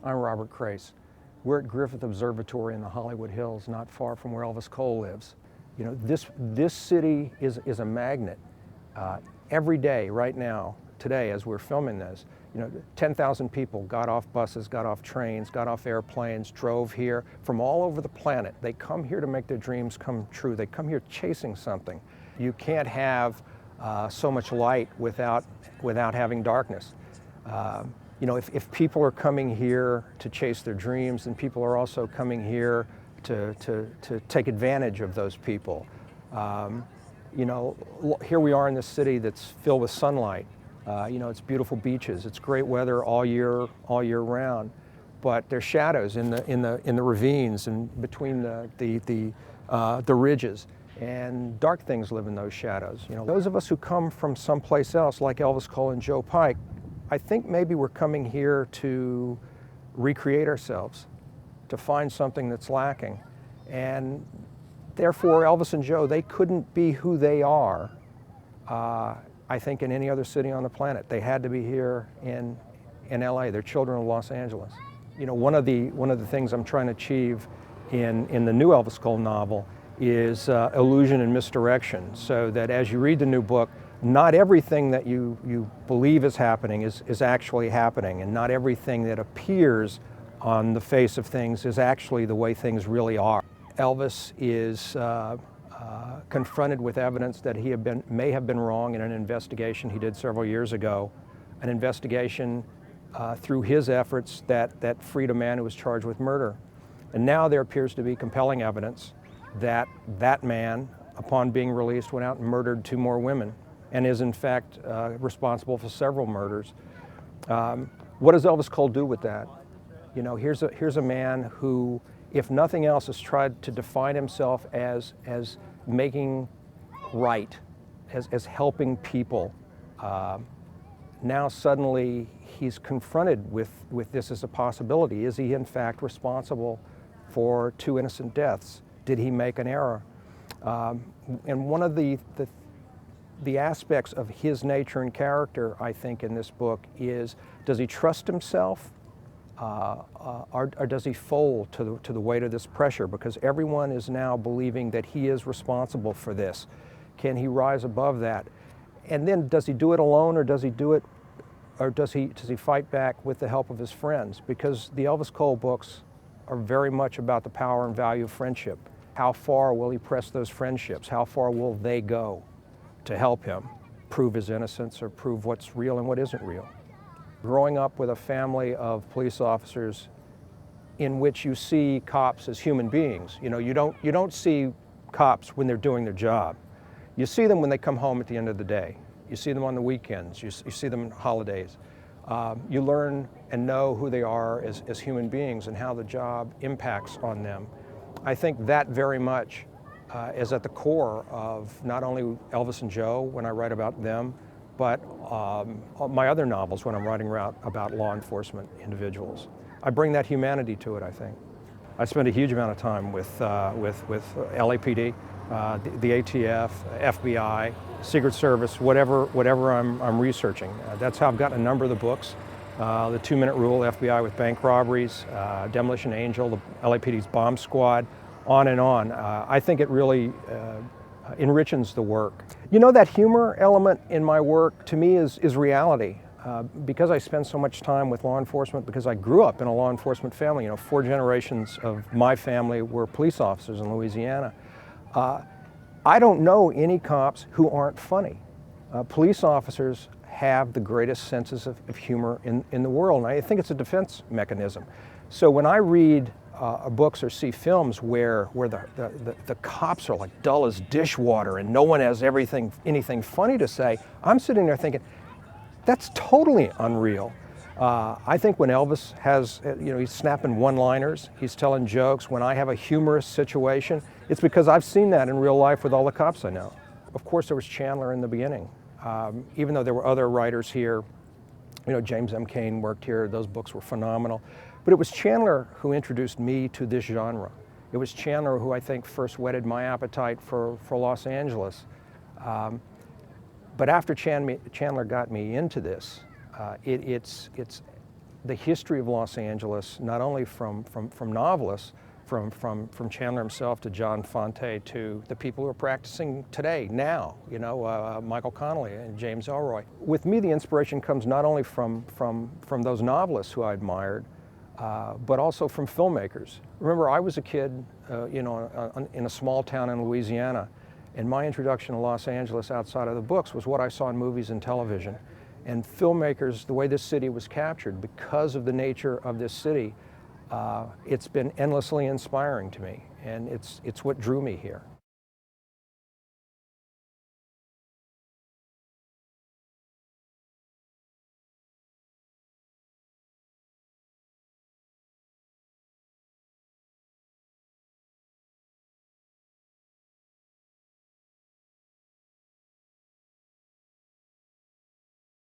I'm Robert Crais. We're at Griffith Observatory in the Hollywood Hills, not far from where Elvis Cole lives. You know, this city is a magnet. Every day, right now, today, as we're filming this, 10,000 people got off buses, got off trains, got off airplanes, drove here from all over the planet. They come here to make their dreams come true. They come here chasing something. You can't have so much light without having darkness. If people are coming here to chase their dreams, then people are also coming here to take advantage of those people. Here we are in this city that's filled with sunlight. It's beautiful beaches. It's great weather all year round. But there's shadows in the ravines and between the ridges. And dark things live in those shadows. Those of us who come from someplace else, like Elvis Cole and Joe Pike, I think maybe we're coming here to recreate ourselves, to find something that's lacking. And therefore, Elvis and Joe, they couldn't be who they are, I think, in any other city on the planet. They had to be here in LA. They're children of Los Angeles. One of the things I'm trying to achieve in the new Elvis Cole novel is illusion and misdirection, so that as you read the new book, not everything that you believe is happening is actually happening, and not everything that appears on the face of things is actually the way things really are. Elvis is confronted with evidence that he may have been wrong in an investigation he did several years ago, an investigation through his efforts that freed a man who was charged with murder. And now there appears to be compelling evidence that that man, upon being released, went out and murdered 2 more women, and is in fact responsible for several murders. What does Elvis Cole do with that? Here's a man who, if nothing else, has tried to define himself as making right, as helping people. Now suddenly he's confronted with this as a possibility. Is he in fact responsible for 2 innocent deaths? Did he make an error? And one of the aspects of his nature and character, I think, in this book is, does he trust himself or does he fold to the weight of this pressure? Because everyone is now believing that he is responsible for this. Can he rise above that? And then does he do it alone, or does he fight back with the help of his friends? Because the Elvis Cole books are very much about the power and value of friendship. How far will he press those friendships? How far will they go to help him prove his innocence or prove what's real and what isn't real? Growing up with a family of police officers in which you see cops as human beings, you don't see cops when they're doing their job. You see them when they come home at the end of the day. You see them on the weekends. You see them on holidays. You learn and know who they are as human beings and how the job impacts on them. I think that very much is at the core of not only Elvis and Joe when I write about them, but my other novels when I'm writing about law enforcement individuals. I bring that humanity to it, I think. I spend a huge amount of time with LAPD, the ATF, FBI, Secret Service, whatever I'm researching. That's how I've gotten a number of the books. The 2-Minute Rule, FBI with bank robberies, Demolition Angel, the LAPD's Bomb Squad, on and on. I think it really enriches the work. That humor element in my work, to me, is reality. Because I spend so much time with law enforcement, because I grew up in a law enforcement family, 4 generations of my family were police officers in Louisiana. I don't know any cops who aren't funny. Police officers have the greatest senses of humor in the world, and I think it's a defense mechanism. So when I read books or see films where the cops are like dull as dishwater and no one has anything funny to say, I'm sitting there thinking, that's totally unreal. I think when Elvis has, he's snapping one-liners, he's telling jokes, when I have a humorous situation, it's because I've seen that in real life with all the cops I know. Of course, there was Chandler in the beginning. Even though there were other writers here, James M. Cain worked here, those books were phenomenal. But it was Chandler who introduced me to this genre. It was Chandler who, I think, first whetted my appetite for Los Angeles. But after Chandler got me into this, it's the history of Los Angeles, not only from novelists, from Chandler himself to John Fonte to the people who are practicing today, now, Michael Connelly and James Elroy. With me, the inspiration comes not only from those novelists who I admired, but also from filmmakers. Remember, I was a kid, in a small town in Louisiana, and my introduction to Los Angeles outside of the books was what I saw in movies and television. And filmmakers, the way this city was captured, because of the nature of this city, it's been endlessly inspiring to me, and it's what drew me here.